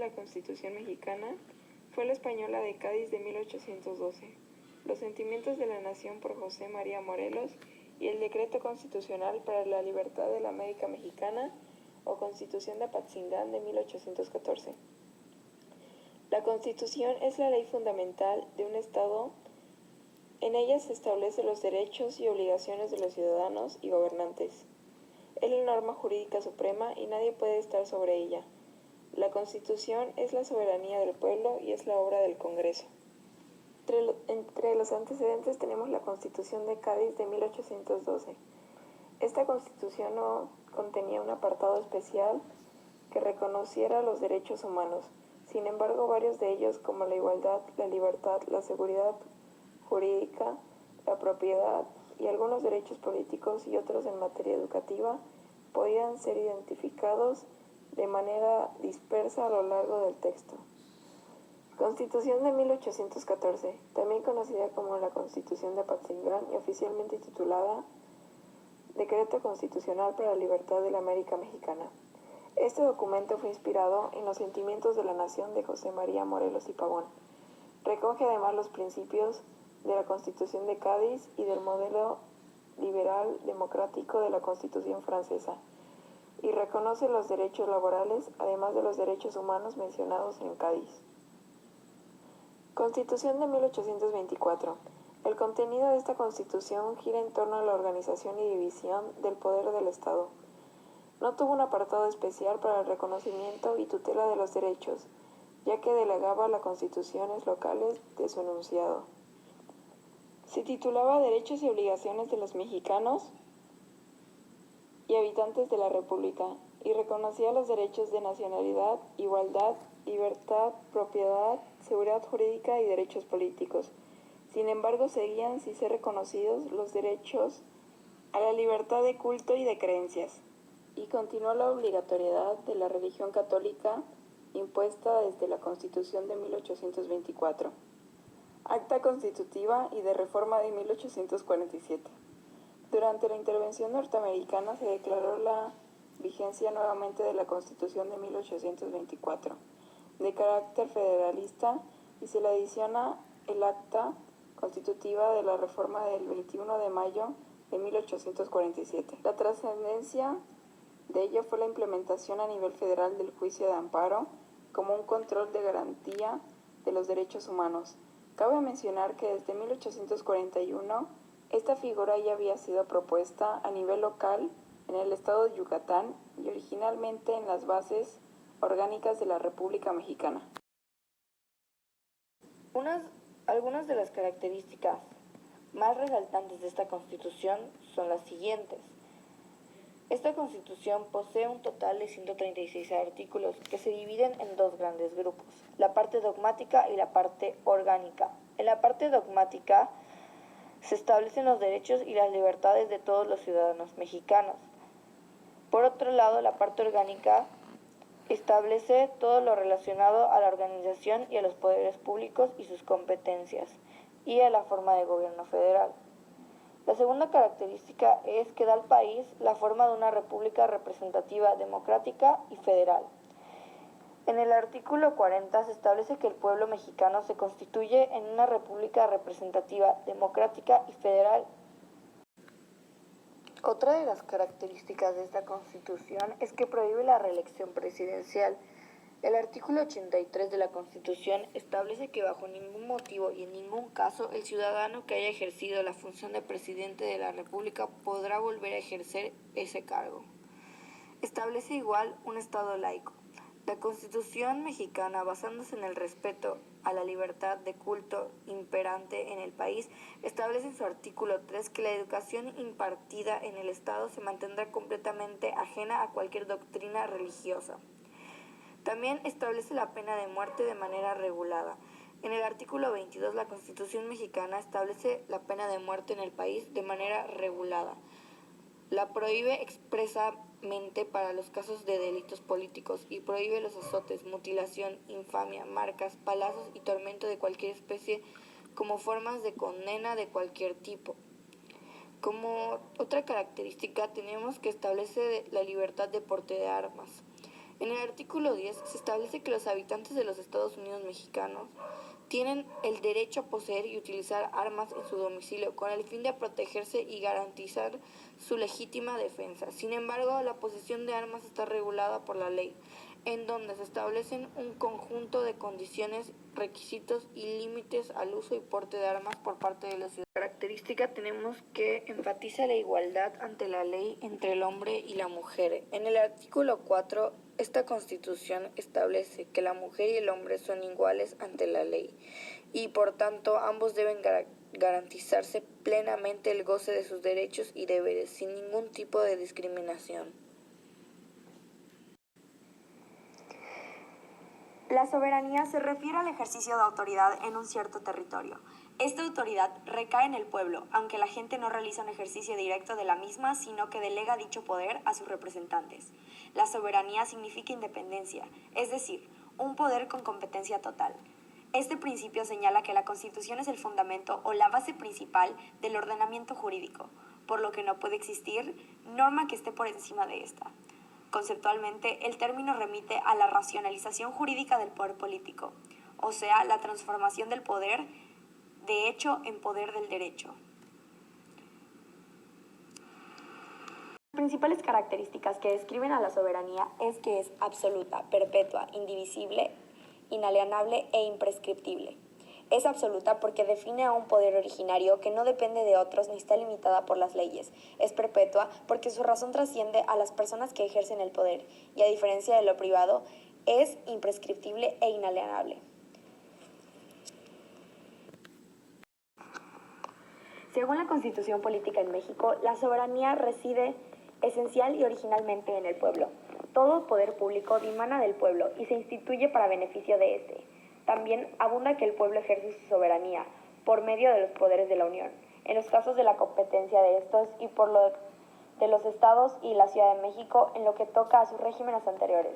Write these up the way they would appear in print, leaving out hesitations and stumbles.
la Constitución mexicana fue la española de Cádiz de 1812, Los sentimientos de la nación por José María Morelos y el Decreto Constitucional para la Libertad de la América Mexicana o Constitución de Apatzingán de 1814. La Constitución es la ley fundamental de un Estado. En ella se establecen los derechos y obligaciones de los ciudadanos y gobernantes. Es la norma jurídica suprema y nadie puede estar sobre ella. La Constitución es la soberanía del pueblo y es la obra del Congreso. Entre los antecedentes tenemos la Constitución de Cádiz de 1812. Esta Constitución no contenía un apartado especial que reconociera los derechos humanos. Sin embargo, varios de ellos, como la igualdad, la libertad, la seguridad jurídica, la propiedad y algunos derechos políticos y otros en materia educativa, podían ser identificados de manera dispersa a lo largo del texto. Constitución de 1814, también conocida como la Constitución de Apatzingán y oficialmente titulada Decreto Constitucional para la Libertad de la América Mexicana. Este documento fue inspirado en los sentimientos de la nación de José María Morelos y Pavón. Recoge además los principios de la Constitución de Cádiz y del modelo liberal democrático de la Constitución francesa, y reconoce los derechos laborales, además de los derechos humanos mencionados en Cádiz. Constitución de 1824. El contenido de esta Constitución gira en torno a la organización y división del poder del Estado. No tuvo un apartado especial para el reconocimiento y tutela de los derechos, ya que delegaba a las constituciones locales de su enunciado. Se titulaba Derechos y obligaciones de los mexicanos y habitantes de la República, y reconocía los derechos de nacionalidad, igualdad, libertad, propiedad, seguridad jurídica y derechos políticos. Sin embargo, seguían sin ser reconocidos los derechos a la libertad de culto y de creencias, y continuó la obligatoriedad de la religión católica impuesta desde la Constitución de 1824, Acta Constitutiva y de Reforma de 1847. Durante la intervención norteamericana se declaró la vigencia nuevamente de la Constitución de 1824, de carácter federalista, y se le adiciona el Acta Constitutiva de la Reforma del 21 de mayo de 1847. La trascendencia de ello fue la implementación a nivel federal del juicio de amparo como un control de garantía de los derechos humanos. Cabe mencionar que desde 1841 esta figura ya había sido propuesta a nivel local en el estado de Yucatán y originalmente en las bases orgánicas de la República Mexicana. Algunas de las características más resaltantes de esta Constitución son las siguientes. Esta Constitución posee un total de 136 artículos que se dividen en dos grandes grupos, la parte dogmática y la parte orgánica. En la parte dogmática se establecen los derechos y las libertades de todos los ciudadanos mexicanos. Por otro lado, la parte orgánica establece todo lo relacionado a la organización y a los poderes públicos y sus competencias, y a la forma de gobierno federal. La segunda característica es que da al país la forma de una república representativa, democrática y federal. En el artículo 40 se establece que el pueblo mexicano se constituye en una república representativa, democrática y federal. Otra de las características de esta Constitución es que prohíbe la reelección presidencial. El artículo 83 de la Constitución establece que bajo ningún motivo y en ningún caso el ciudadano que haya ejercido la función de presidente de la República podrá volver a ejercer ese cargo. Establece igual un Estado laico. La Constitución mexicana, basándose en el respeto a la libertad de culto imperante en el país, establece en su artículo 3 que la educación impartida en el Estado se mantendrá completamente ajena a cualquier doctrina religiosa. También establece la pena de muerte de manera regulada. En el artículo 22, la Constitución mexicana establece la pena de muerte en el país de manera regulada. La prohíbe expresamente para los casos de delitos políticos y prohíbe los azotes, mutilación, infamia, marcas, palazos y tormento de cualquier especie como formas de condena de cualquier tipo. Como otra característica tenemos que establece la libertad de porte de armas. En el artículo 10 se establece que los habitantes de los Estados Unidos mexicanos tienen el derecho a poseer y utilizar armas en su domicilio con el fin de protegerse y garantizar su legítima defensa. Sin embargo, la posesión de armas está regulada por la ley, en donde se establecen un conjunto de condiciones, requisitos y límites al uso y porte de armas por parte de la ciudadanía. Característica tenemos que enfatiza la igualdad ante la ley entre el hombre y la mujer. En el artículo 4, esta Constitución establece que la mujer y el hombre son iguales ante la ley y por tanto ambos deben garantizarse plenamente el goce de sus derechos y deberes sin ningún tipo de discriminación. La soberanía se refiere al ejercicio de autoridad en un cierto territorio. Esta autoridad recae en el pueblo, aunque la gente no realiza un ejercicio directo de la misma, sino que delega dicho poder a sus representantes. La soberanía significa independencia, es decir, un poder con competencia total. Este principio señala que la Constitución es el fundamento o la base principal del ordenamiento jurídico, por lo que no puede existir norma que esté por encima de esta. Conceptualmente, el término remite a la racionalización jurídica del poder político, o sea, la transformación del poder de hecho en poder del derecho. Las principales características que describen a la soberanía es que es absoluta, perpetua, indivisible, inalienable e imprescriptible. Es absoluta porque define a un poder originario que no depende de otros ni está limitada por las leyes. Es perpetua porque su razón trasciende a las personas que ejercen el poder y, a diferencia de lo privado, es imprescriptible e inalienable. Según la Constitución Política en México, la soberanía reside esencial y originalmente en el pueblo. Todo poder público dimana del pueblo y se instituye para beneficio de éste. También abunda que el pueblo ejerce su soberanía por medio de los poderes de la Unión, en los casos de la competencia de estos y por lo de los estados y la Ciudad de México en lo que toca a sus regímenes anteriores,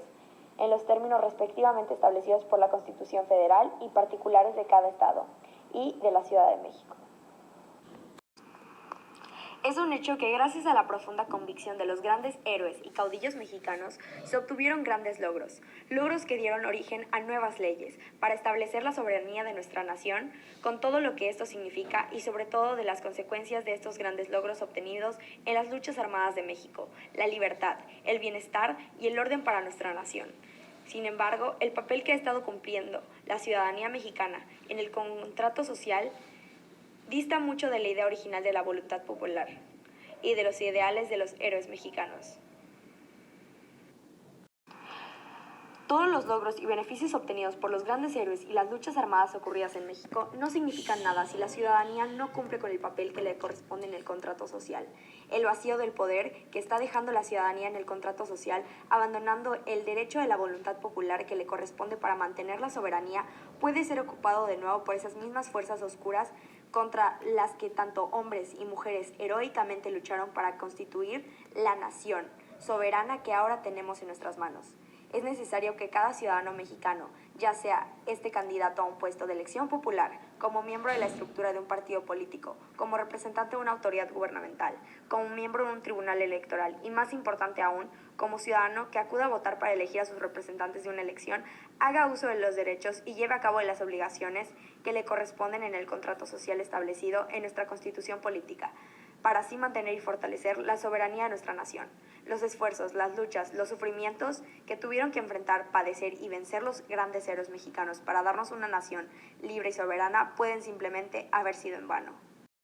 en los términos respectivamente establecidos por la Constitución Federal y particulares de cada estado y de la Ciudad de México. Es un hecho que gracias a la profunda convicción de los grandes héroes y caudillos mexicanos se obtuvieron grandes logros que dieron origen a nuevas leyes para establecer la soberanía de nuestra nación, con todo lo que esto significa y sobre todo de las consecuencias de estos grandes logros obtenidos en las luchas armadas de México, la libertad, el bienestar y el orden para nuestra nación. Sin embargo, el papel que ha estado cumpliendo la ciudadanía mexicana en el contrato social dista mucho de la idea original de la voluntad popular y de los ideales de los héroes mexicanos. Todos los logros y beneficios obtenidos por los grandes héroes y las luchas armadas ocurridas en México no significan nada si la ciudadanía no cumple con el papel que le corresponde en el contrato social. El vacío del poder que está dejando la ciudadanía en el contrato social, abandonando el derecho de la voluntad popular que le corresponde para mantener la soberanía, puede ser ocupado de nuevo por esas mismas fuerzas oscuras contra las que tanto hombres y mujeres heroicamente lucharon para constituir la nación soberana que ahora tenemos en nuestras manos. Es necesario que cada ciudadano mexicano, ya sea este candidato a un puesto de elección popular, como miembro de la estructura de un partido político, como representante de una autoridad gubernamental, como miembro de un tribunal electoral y, más importante aún, como ciudadano que acuda a votar para elegir a sus representantes de una elección, haga uso de los derechos y lleve a cabo las obligaciones que le corresponden en el contrato social establecido en nuestra Constitución política, para así mantener y fortalecer la soberanía de nuestra nación. Los esfuerzos, las luchas, los sufrimientos que tuvieron que enfrentar, padecer y vencer los grandes héroes mexicanos para darnos una nación libre y soberana pueden simplemente haber sido en vano.